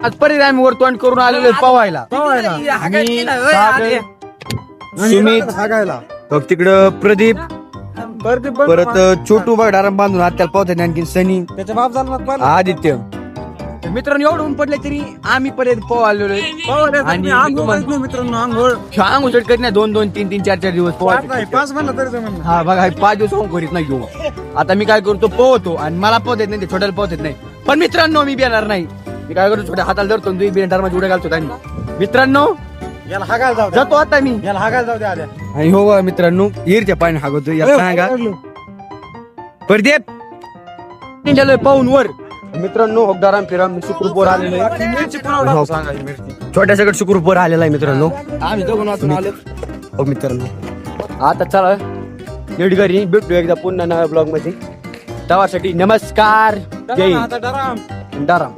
आजपर्यंत आम्ही वर तोंड करून आलेलो पवायला मी, सागर, सुमित हागायला बघ तिकडं प्रदीप परत छोटू बघाराम बांधून हात त्याला पावतात आणखी सनी त्याच्या बाप झाला आदित्य. मित्रांनो एवढं ऊन पडले तरी आम्ही पर्यंत पोह आलेलो आणि मित्रांनो आंघोळ अंग उचट करीत नाही 2-2, 3-3, 4-4 दिवस पोहा. 5 म्हणलं तरी जमलं. हा बघा हे 5 दिवस होऊन करीत नाही घेऊ. आता मी काय करतो पोहतो आणि मला पोहत येत नाही ते छोट्याला पोहत येत नाही. पण मित्रांनो मी येणार नाही. मी काय करतो छोट्या हाताला धरतो तुम्ही बिनटार मध्ये उड्या घालतो आणि मित्रांनो याला हागायला जाऊ द्या. जातो आता मी याला हागायला जाऊ द्या आद्या. आणि हो बघा मित्रांनो हिरच्या पाणी हागवतो या सांगा प्रदीप निघालोय पाहून वर. मित्रांनो हकदाराम फिराम सुखरूपवर आलेलो आहे. मिरची पुन्हा सांगा ही मिरची. छोट्या सगळं सुखरूपवर आलेला आहे मित्रांनो. आम्ही दोघं वाचून आलो. हो मित्रांनो आता चला नीट घरी भेटू एकदा पुन्हा नव्या ब्लॉग मध्ये. तवासाठी नमस्कार. जय आता डराम. डाराम.